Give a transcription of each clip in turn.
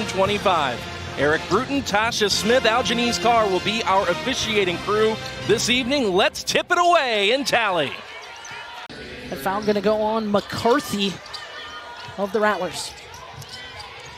25. Eric Bruton, Tasha Smith, Aljanese Carr will be our officiating crew this evening. Let's tip it away and tally. The foul going to go on McCarthy of the Rattlers.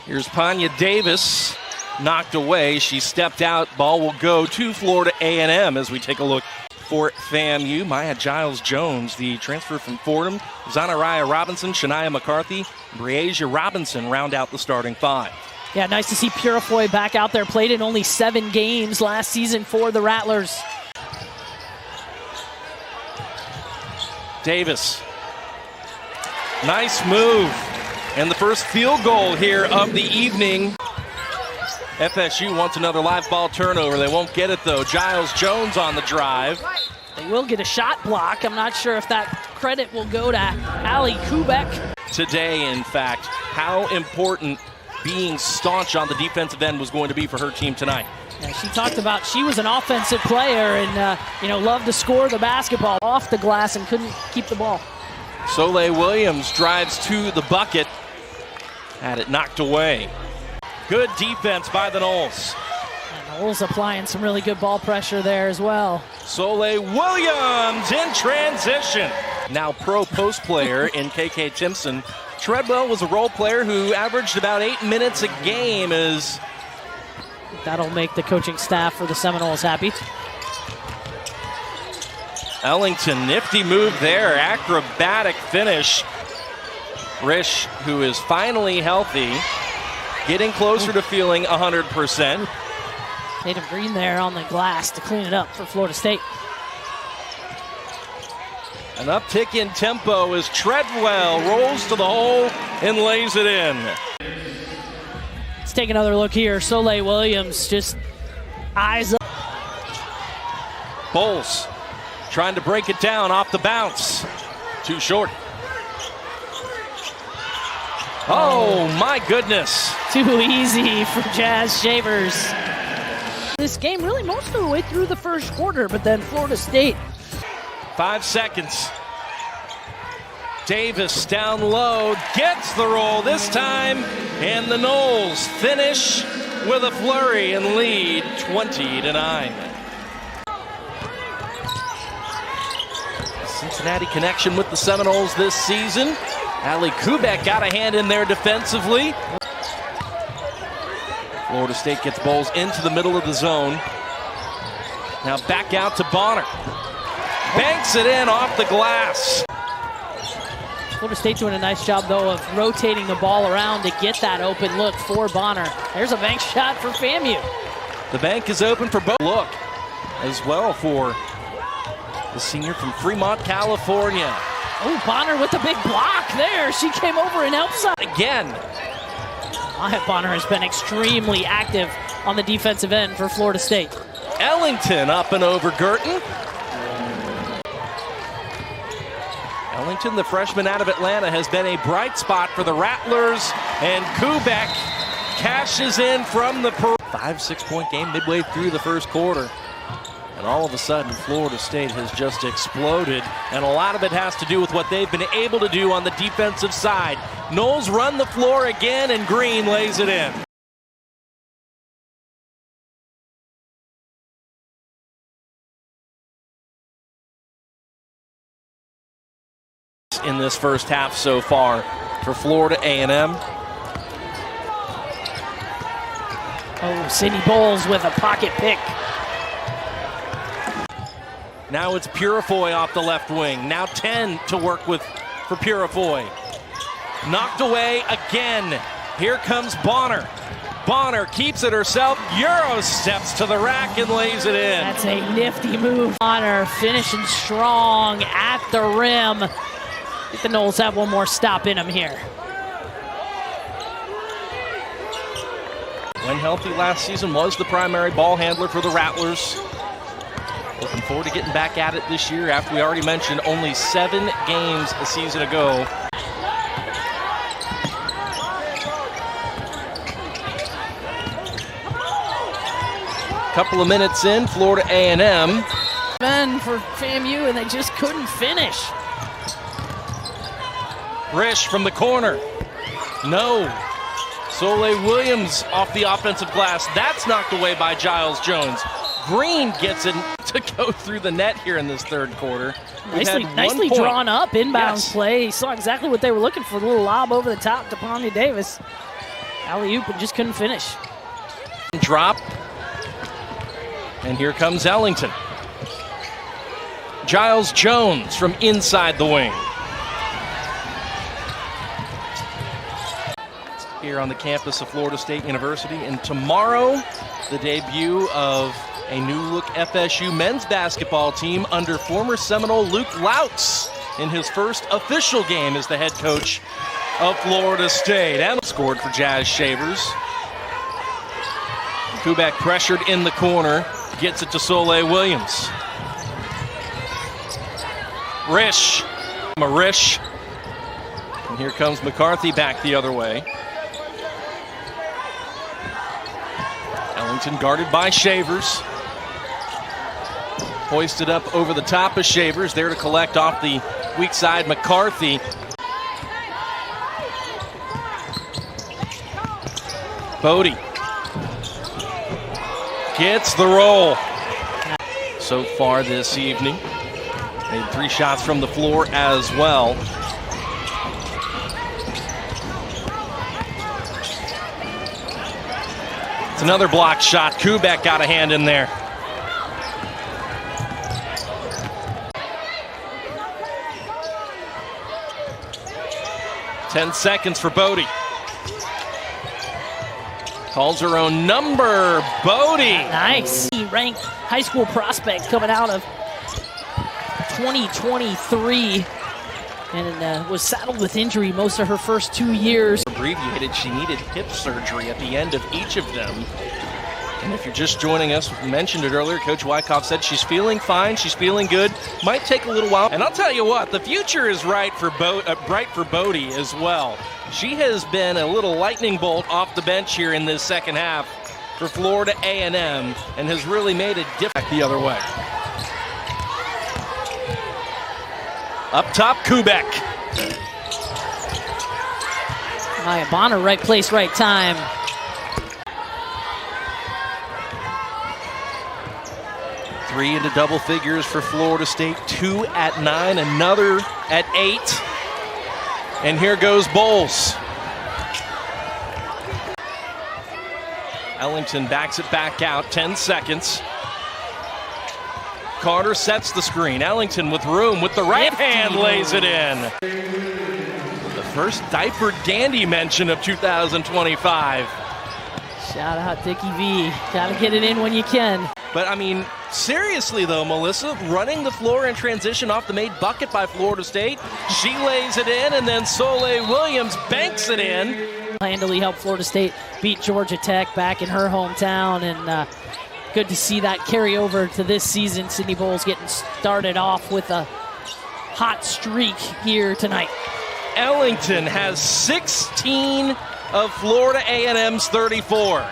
Here's Pania Davis, knocked away. She stepped out. Ball will go to Florida A&M as we take a look for FAMU. Maya Giles-Jones, the transfer from Fordham. Zanariah Robinson, Shania McCarthy, Breasia Robinson round out the starting five. Yeah, nice to see Purifoy back out there. Played in only 7 games last season for the Rattlers. Davis. Nice move. And the first field goal here of the evening. FSU wants another live ball turnover. They won't get it, though. Giles-Jones on the drive. They will get a shot block. I'm not sure if that credit will go to Allie Kubek. Today, in fact, how important being staunch on the defensive end was going to be for her team tonight. Yeah, she talked about she was an offensive player and, loved to score the basketball off the glass and couldn't keep the ball. Soleil Williams drives to the bucket. Had it knocked away. Good defense by the Noles. And Noles applying some really good ball pressure there as well. Soleil Williams in transition. Now pro post player in KK Timpson. Treadwell was a role player who averaged about 8 minutes a game. That'll make the coaching staff for the Seminoles happy. Ellington, nifty move there, acrobatic finish. Risch, who is finally healthy, getting closer to feeling 100%. Tatum Greene there on the glass to clean it up for Florida State. An uptick in tempo as Treadwell rolls to the hole and lays it in. Let's take another look here. Soleil Williams just eyes up. Bowles trying to break it down off the bounce. Too short. Oh, my goodness. Too easy for Jazz Shavers. This game really most of the way through the first quarter, but then Florida State. 5 seconds. Davis down low, gets the roll this time, and the Noles finish with a flurry and lead 20-9. Cincinnati connection with the Seminoles this season. Allie Kubek got a hand in there defensively. Florida State gets Bowles into the middle of the zone. Now back out to Bonner. Banks it in off the glass. Florida State doing a nice job, though, of rotating the ball around to get that open look for Bonner. There's a bank shot for FAMU. The bank is open for both. Look as well for the senior from Fremont, California. Oh, Bonner with the big block there. She came over and helps out. Again. Bonner has been extremely active on the defensive end for Florida State. Ellington up and over Girton. Ellington, the freshman out of Atlanta, has been a bright spot for the Rattlers, and Kubek cashes in from the 5-6 point game midway through the first quarter. And all of a sudden, Florida State has just exploded, and a lot of it has to do with what they've been able to do on the defensive side. Noles run the floor again, and Greene lays it in. In this first half so far for Florida A&M. Oh, Sydney Bowles with a pocket pick. Now it's Purifoy off the left wing. Now 10 to work with for Purifoy. Knocked away again. Here comes Bonner. Bonner keeps it herself. Euro steps to the rack and lays it in. That's a nifty move. Bonner finishing strong at the rim. I think the Noles have one more stop in them here. When healthy last season, was the primary ball handler for the Rattlers. Looking forward to getting back at it this year after we already mentioned only 7 games a season ago. Couple of minutes in, Florida A&M. Men for FAMU, and they just couldn't finish. Risch from the corner. No. Soleil Williams off the offensive glass. That's knocked away by Giles Jones. Greene gets it to go through the net here in this third quarter. Nicely drawn up inbounds play. Saw exactly what they were looking for. A little lob over the top to Pania Davis. Alley-oop and just couldn't finish. Drop. And here comes Ellington. Giles Jones from inside the wing. Here on the campus of Florida State University. And tomorrow, the debut of a new-look FSU men's basketball team under former Seminole Luke Lautz in his first official game as the head coach of Florida State. And scored for Jazz Shavers. Kubek pressured in the corner, gets it to Soleil Williams. Risch, Emma Risch. And here comes McCarthy back the other way. Ellington guarded by Shavers. Hoisted up over the top of Shavers, there to collect off the weak side McCarthy. Bodie gets the roll. So far this evening, made 3 shots from the floor as well. It's another block shot. Kubek got a hand in there. Ten seconds for Bodie. Calls her own number. Bodie. Nice. Ranked high school prospect coming out of 2023 and was saddled with injury most of her first 2 years. Abbreviated, she needed hip surgery at the end of each of them. And if you're just joining us, we mentioned it earlier, Coach Wyckoff said she's feeling fine, she's feeling good. Might take a little while. And I'll tell you what, the future is bright for Bodie as well. She has been a little lightning bolt off the bench here in this second half for Florida A&M and has really made a difference the other way. Up top, Kubek. Maya Bonner, right place, right time. Three into double figures for Florida State. 2 at 9, another at 8. And here goes Bowles. Ellington backs it back out, 10 seconds. Carter sets the screen. Ellington with room with the right hand lays it in. The first diaper dandy mention of 2025. Shout out Dickie V. Gotta get it in when you can. But I mean, seriously though, Melissa, running the floor in transition off the made bucket by Florida State. She lays it in, and then Soleil Williams banks it in. Handily helped Florida State beat Georgia Tech back in her hometown, and good to see that carry over to this season. Sydney Bowles getting started off with a hot streak here tonight. Ellington has 16 of Florida A&M's 34.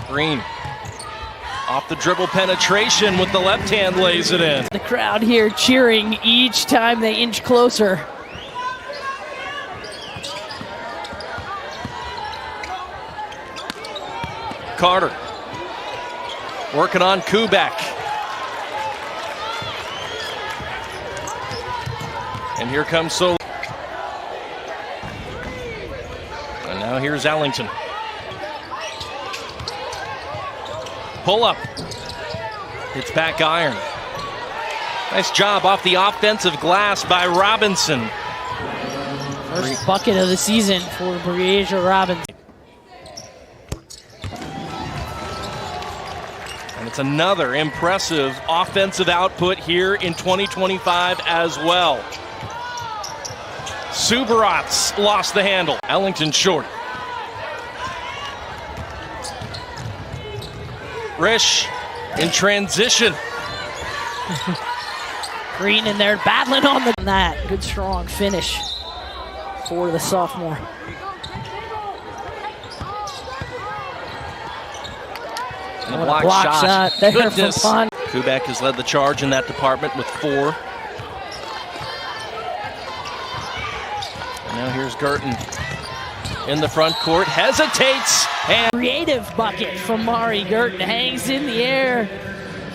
Greene off the dribble penetration with the left hand lays it in. The crowd here cheering each time they inch closer. Carter working on Kubek. And here comes Soleil. And now here's Ellington. Pull up. It's back iron. Nice job off the offensive glass by Robinson. First bucket of the season for Breasia Robinson. And it's another impressive offensive output here in 2025 as well. Subarats lost the handle. Ellington short. Risch in transition. Greene in there battling on that. Good strong finish for the sophomore. And a block shot there from Pania. Kubek has led the charge in that department with 4. Here's Girton in the front court, hesitates, and creative bucket from Mari Girton, hangs in the air,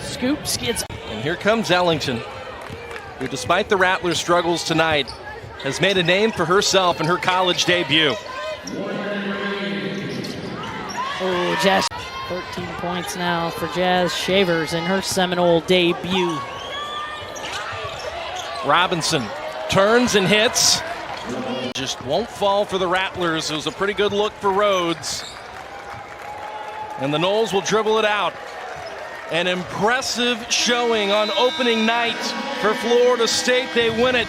scoops, gets. And here comes Ellington, who despite the Rattlers' struggles tonight, has made a name for herself in her college debut. Oh, Jazz, 13 points now for Jazz Shavers in her Seminole debut. Robinson turns and hits. Just won't fall for the Rattlers. It was a pretty good look for Rhodes. And the Noles will dribble it out. An impressive showing on opening night for Florida State. They win it.